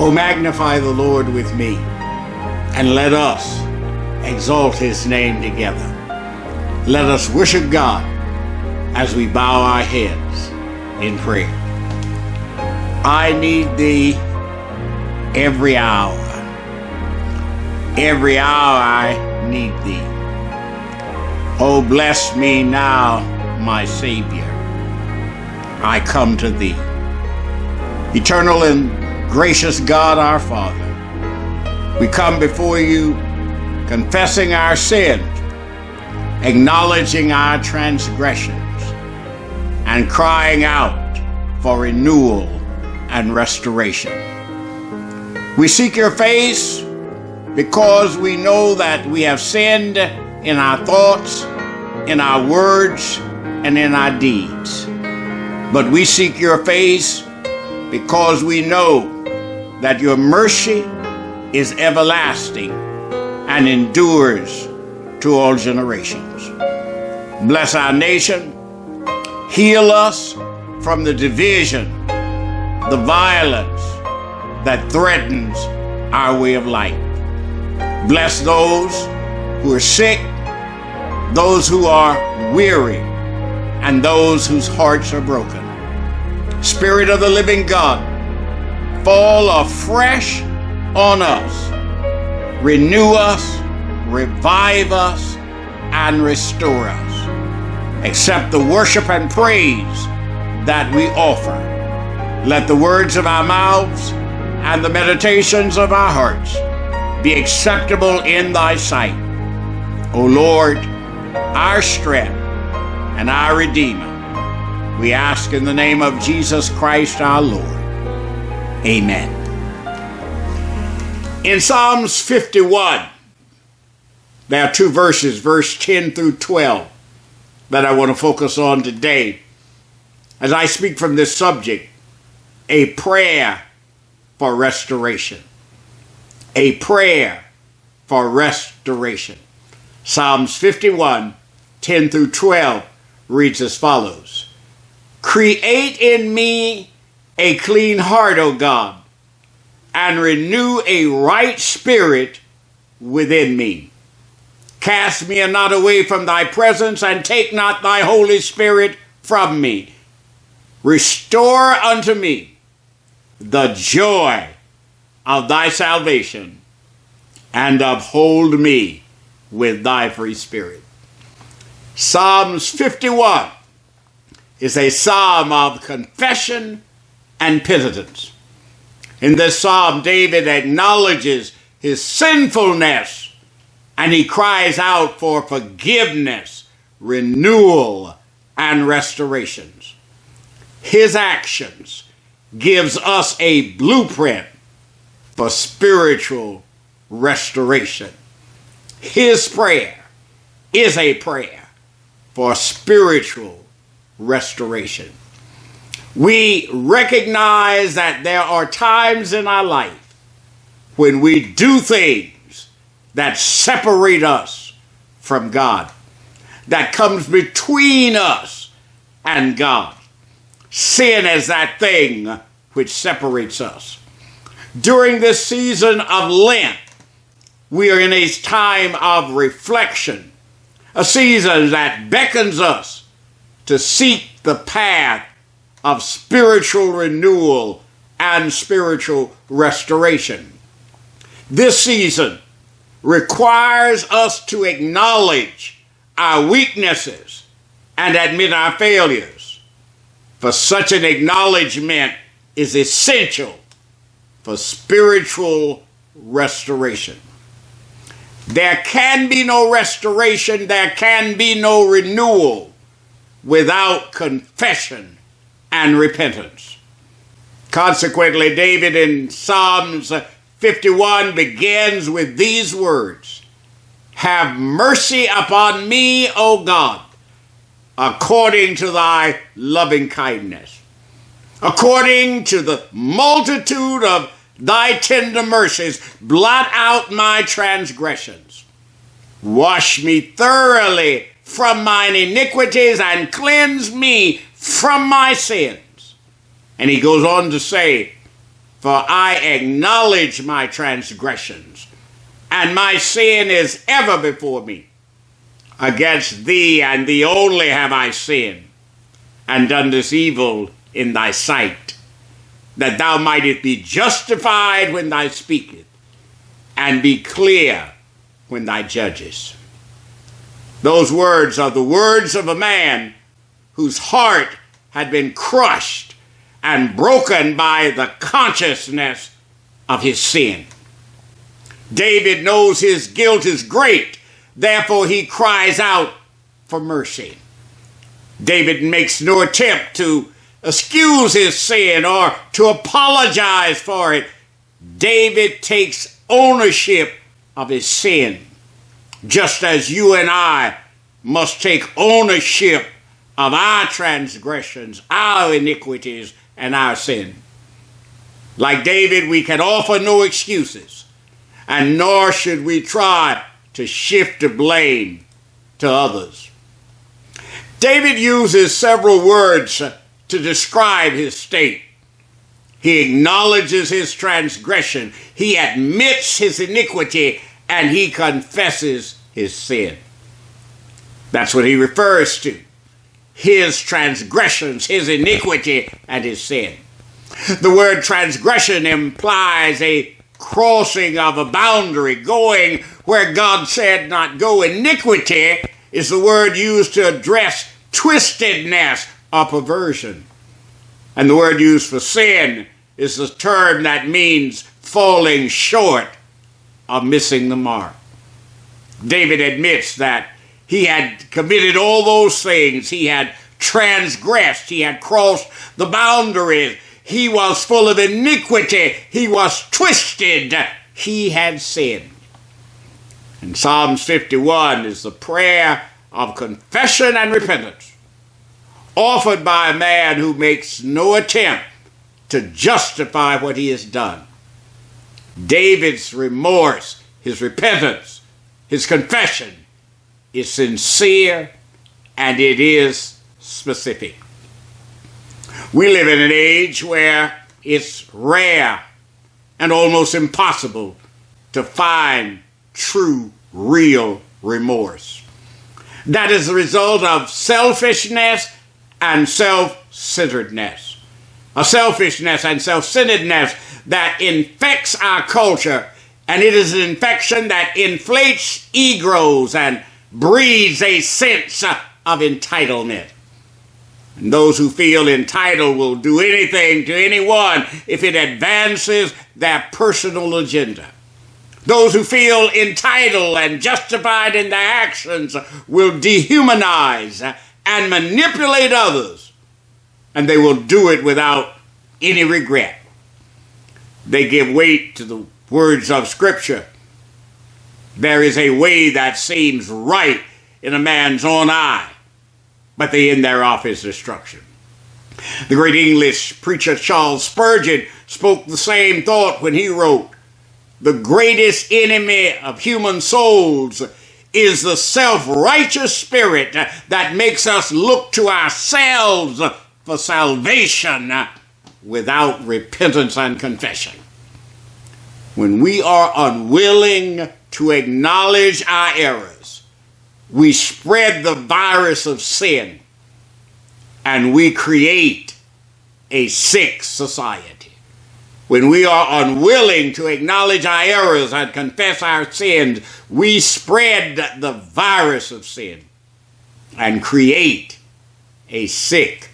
O magnify the Lord with me, and let us exalt his name together. Let us worship God as we bow our heads in prayer. I need thee every hour. Every hour I need thee. Oh, bless me now, my Savior. I come to thee. Eternal and gracious God, our Father, we come before you confessing our sins, acknowledging our transgressions, and crying out for renewal and restoration. We seek your face because we know that we have sinned in our thoughts, in our words, and in our deeds. But we seek your face because we know that your mercy is everlasting and endures to all generations. Bless our nation. Heal us from the division, the violence that threatens our way of life. Bless those who are sick, those who are weary, and those whose hearts are broken. Spirit of the living God, fall afresh on us. Renew us, revive us, and restore us. Accept the worship and praise that we offer. Let the words of our mouths and the meditations of our hearts be acceptable in thy sight. O Lord, our strength and our Redeemer, we ask in the name of Jesus Christ our Lord. Amen. In Psalms 51, there are two verses, verse 10 through 12, that I want to focus on today as I speak from this subject, a prayer for restoration. A prayer for restoration. Psalms 51, 10 through 12 reads as follows. Create in me a clean heart, O God, and renew a right spirit within me. Cast me not away from thy presence, and take not thy Holy Spirit from me. Restore unto me the joy of thy salvation, and uphold me with thy free spirit. Psalms 51 is a psalm of confession and penitence. In this psalm, David acknowledges his sinfulness, and he cries out for forgiveness, renewal, and restorations. His actions gives us a blueprint for spiritual restoration. His prayer is a prayer for spiritual restoration. We recognize that there are times in our life when we do things that separate us from God, that comes between us and God. Sin is that thing which separates us. During this season of Lent, We are in a time of reflection, a season that beckons us to seek the path of spiritual renewal and spiritual restoration. This season requires us to acknowledge our weaknesses and admit our failures, for such an acknowledgement is essential for spiritual restoration. There can be no restoration, there can be no renewal without confession and repentance. Consequently, David in Psalms 51 begins with these words, "Have mercy upon me, O God, according to thy loving kindness. According to the multitude of thy tender mercies, blot out my transgressions. Wash me thoroughly from mine iniquities and cleanse me from my sins." And he goes on to say, "For I acknowledge my transgressions, and my sin is ever before me. Against thee and thee only have I sinned, and done this evil in thy sight, that thou mightest be justified when thou speakest, and be clear when thou judgest." Those words are the words of a man whose heart had been crushed and broken by the consciousness of his sin. David knows his guilt is great, therefore he cries out for mercy. David makes no attempt to excuse his sin or to apologize for it. David takes ownership of his sin, just as you and I must take ownership of our transgressions, our iniquities, and our sin. Like David, we can offer no excuses, and nor should we try to shift the blame to others. David uses several words to describe his state. He acknowledges his transgression, he admits his iniquity, and he confesses his sin. That's what he refers to. His transgressions, his iniquity, and his sin. The word transgression implies a crossing of a boundary, going where God said not go. Iniquity is the word used to address twistedness or perversion. And the word used for sin is the term that means falling short or missing the mark. David admits that he had committed all those things. He had transgressed. He had crossed the boundaries. He was full of iniquity. He was twisted. He had sinned. And Psalms 51 is the prayer of confession and repentance, offered by a man who makes no attempt to justify what he has done. David's remorse, his repentance, his confession is sincere and it is specific. We live in an age where it's rare and almost impossible to find true, real remorse. That is the result of selfishness and self-centeredness. A selfishness and self-centeredness that infects our culture, and it is an infection that inflates egos and breeds a sense of entitlement. And those who feel entitled will do anything to anyone if it advances their personal agenda. Those who feel entitled and justified in their actions will dehumanize and manipulate others, and they will do it without any regret. They give weight to the words of Scripture. There is a way that seems right in a man's own eye, but the end thereof is destruction. The great English preacher Charles Spurgeon spoke the same thought when he wrote, "The greatest enemy of human souls is the self-righteous spirit that makes us look to ourselves for salvation without repentance and confession." When we are unwilling to acknowledge our errors, we spread the virus of sin and we create a sick society. When we are unwilling to acknowledge our errors and confess our sins, we spread the virus of sin and create a sick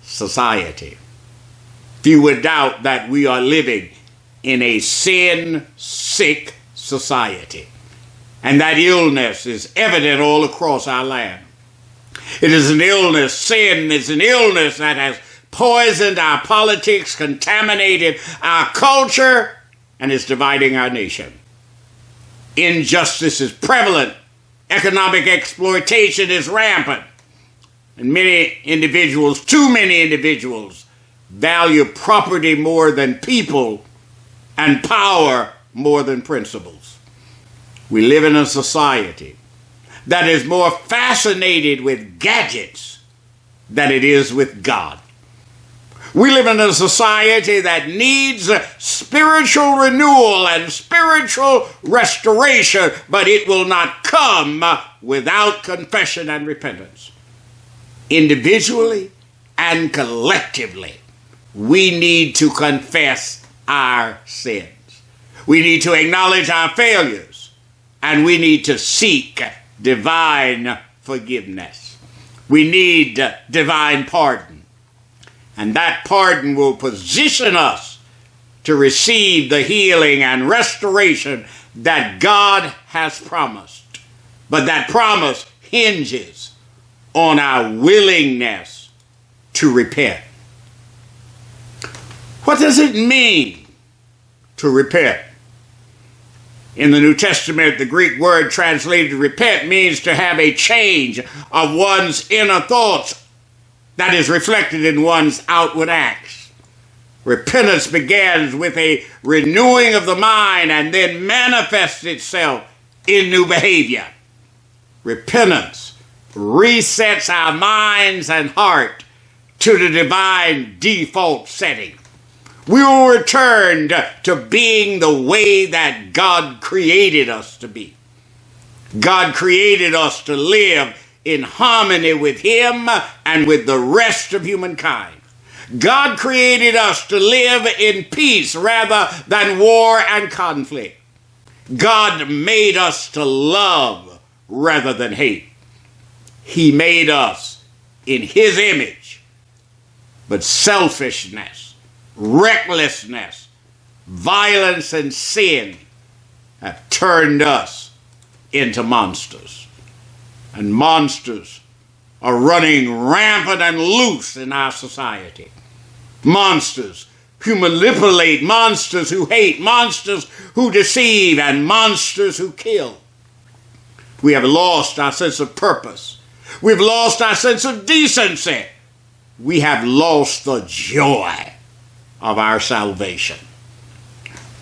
society. Few would doubt that we are living in a sin-sick society, and that illness is evident all across our land. It is an illness, sin is an illness that has poisoned our politics, contaminated our culture, and is dividing our nation. Injustice is prevalent. Economic exploitation is rampant. And many individuals, too many individuals, value property more than people and power more than principles. We live in a society that is more fascinated with gadgets than it is with God. We live in a society that needs spiritual renewal and spiritual restoration, but it will not come without confession and repentance. Individually and collectively, we need to confess our sins. We need to acknowledge our failures, and we need to seek divine forgiveness. We need divine pardon, and that pardon will position us to receive the healing and restoration that God has promised. But that promise hinges on our willingness to repent. What does it mean to repent? In the New Testament, the Greek word translated repent means to have a change of one's inner thoughts that is reflected in one's outward acts. Repentance begins with a renewing of the mind and then manifests itself in new behavior. Repentance resets our minds and heart to the divine default setting. We will return to being the way that God created us to be. God created us to live in harmony with Him and with the rest of humankind. God created us to live in peace rather than war and conflict. God made us to love rather than hate. He made us in His image, but selfishness, recklessness, violence, and sin have turned us into monsters. And monsters are running rampant and loose in our society. Monsters who manipulate, monsters who hate, monsters who deceive, and monsters who kill. We have lost our sense of purpose. We've lost our sense of decency. We have lost the joy of our salvation.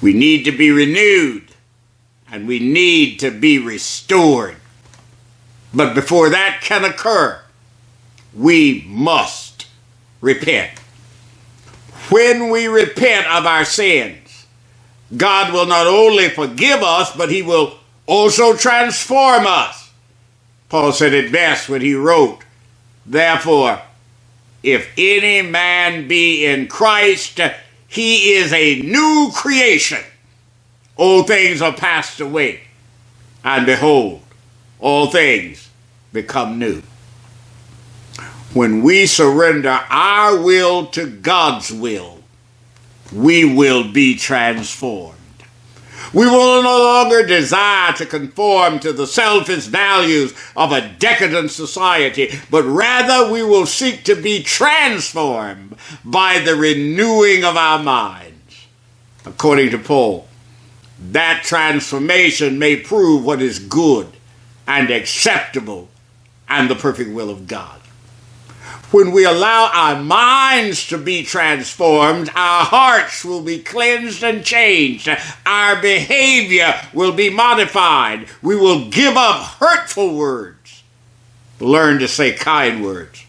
We need to be renewed, and we need to be restored. But before that can occur, we must repent. When we repent of our sins, God will not only forgive us, but He will also transform us. Paul said it best when he wrote, "Therefore, if any man be in Christ, he is a new creation. Old things are passed away, and behold, all things become new." When we surrender our will to God's will, we will be transformed. We will no longer desire to conform to the selfish values of a decadent society, but rather we will seek to be transformed by the renewing of our minds. According to Paul, that transformation may prove what is good and acceptable and the perfect will of God. When we allow our minds to be transformed, our hearts will be cleansed and changed. Our behavior will be modified. We will give up hurtful words, learn to say kind words.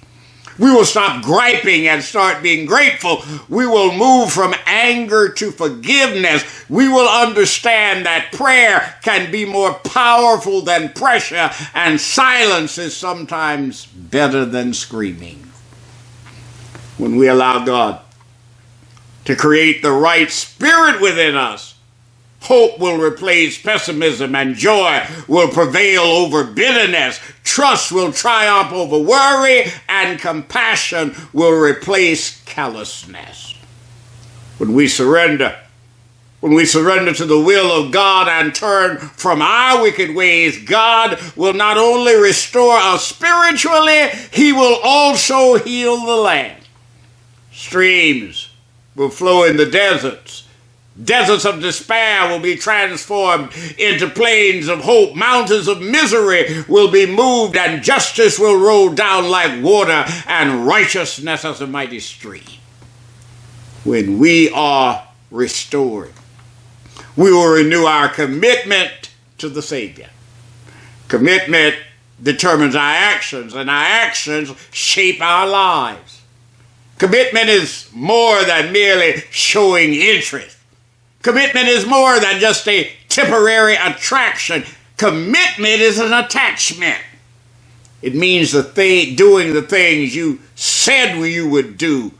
We will stop griping and start being grateful. We will move from anger to forgiveness. We will understand that prayer can be more powerful than pressure, and silence is sometimes better than screaming. When we allow God to create the right spirit within us, hope will replace pessimism, and joy will prevail over bitterness. Trust will triumph over worry, and compassion will replace callousness. When we surrender to the will of God and turn from our wicked ways, God will not only restore us spiritually, He will also heal the land. Streams will flow in the deserts. Deserts of despair will be transformed into plains of hope. Mountains of misery will be moved, and justice will roll down like water, and righteousness as a mighty stream. When we are restored, we will renew our commitment to the Savior. Commitment determines our actions, and our actions shape our lives. Commitment is more than merely showing interest. Commitment is more than just a temporary attraction. Commitment is an attachment. It means doing the things you said you would do,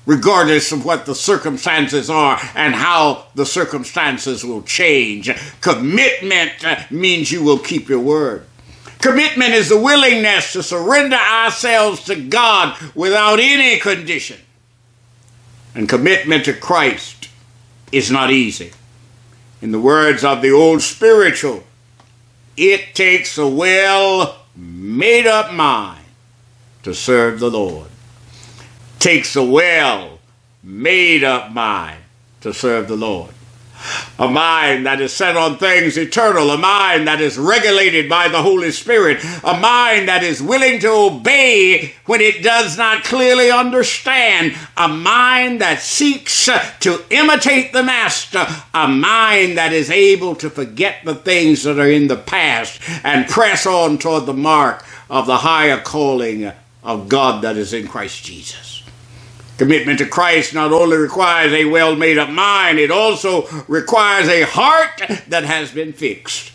regardless of what the circumstances are and how the circumstances will change. Commitment means you will keep your word. Commitment is the willingness to surrender ourselves to God without any condition. And commitment to Christ is not easy. In the words of the old spiritual, it takes a well-made-up mind to serve the Lord. Takes a well-made-up mind to serve the Lord. A mind that is set on things eternal, a mind that is regulated by the Holy Spirit, a mind that is willing to obey when it does not clearly understand, a mind that seeks to imitate the Master, a mind that is able to forget the things that are in the past and press on toward the mark of the higher calling of God that is in Christ Jesus. Commitment to Christ not only requires a well-made-up mind, it also requires a heart that has been fixed.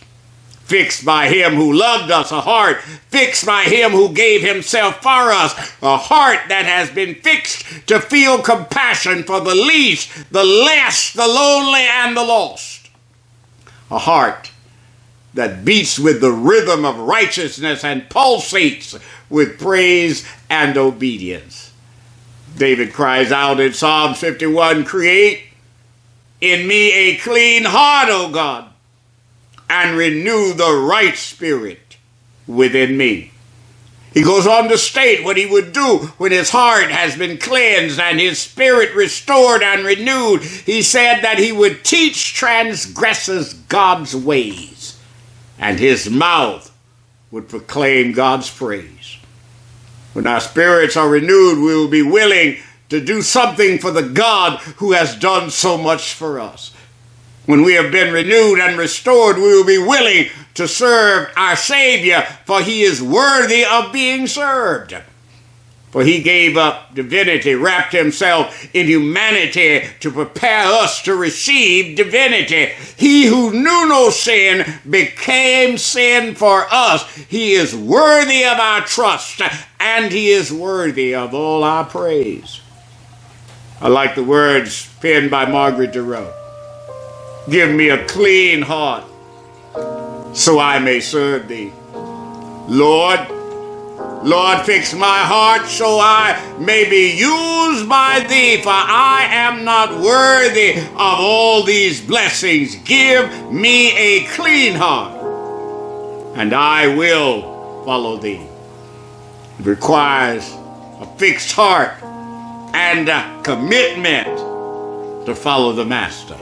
Fixed by Him who loved us, a heart fixed by Him who gave Himself for us, a heart that has been fixed to feel compassion for the least, the less, the lonely, and the lost. A heart that beats with the rhythm of righteousness and pulsates with praise and obedience. David cries out in Psalm 51, "Create in me a clean heart, O God, and renew the right spirit within me." He goes on to state what he would do when his heart has been cleansed and his spirit restored and renewed. He said that he would teach transgressors God's ways, and his mouth would proclaim God's praise. When our spirits are renewed, we will be willing to do something for the God who has done so much for us. When we have been renewed and restored, we will be willing to serve our Savior, for He is worthy of being served. For He gave up divinity, wrapped Himself in humanity to prepare us to receive divinity. He who knew no sin became sin for us. He is worthy of our trust, and He is worthy of all our praise. I like the words penned by Margaret Durrell. Give me a clean heart so I may serve Thee. Lord, fix my heart so I may be used by Thee, for I am not worthy of all these blessings. Give me a clean heart, and I will follow Thee. It requires a fixed heart and a commitment to follow the Master.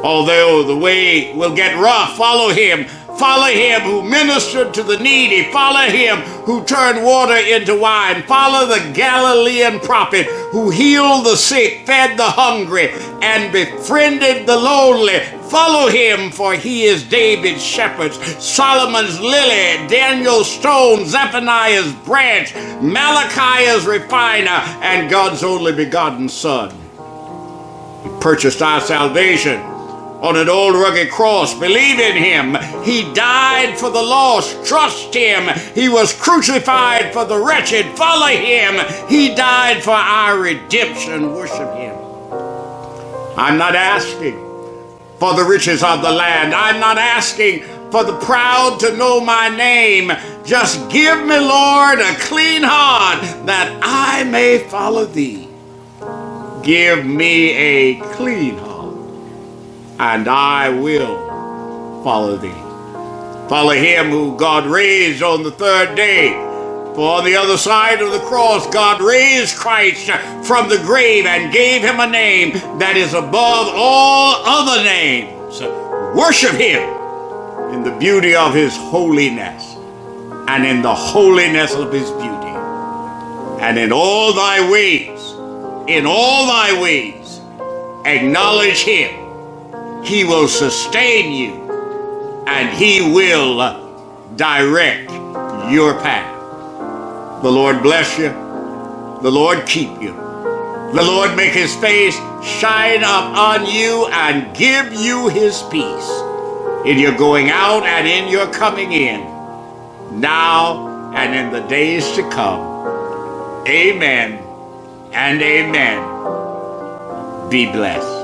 Although the way will get rough, follow Him. Follow him who ministered to the needy. Follow him who turned water into wine. Follow the Galilean prophet who healed the sick, fed the hungry, and befriended the lonely. Follow him, for he is David's shepherd, Solomon's lily, Daniel's stone, Zephaniah's branch, Malachi's refiner, and God's only begotten Son. He purchased our salvation on an old rugged cross. Believe in him. He died for the lost. Trust him. He was crucified for the wretched. Follow him. He died for our redemption. Worship him. I'm not asking for the riches of the land. I'm not asking for the proud to know my name. Just give me, Lord, a clean heart that I may follow thee. Give me a clean heart, and I will follow thee. Follow him who God raised on the third day. For on the other side of the cross, God raised Christ from the grave and gave him a name that is above all other names. Worship him in the beauty of his holiness and in the holiness of his beauty. And in all thy ways, acknowledge him. He will sustain you, and he will direct your path. The Lord bless you. The Lord keep you. The Lord make his face shine up on you and give you his peace in your going out and in your coming in, now and in the days to come. Amen and amen. Be blessed.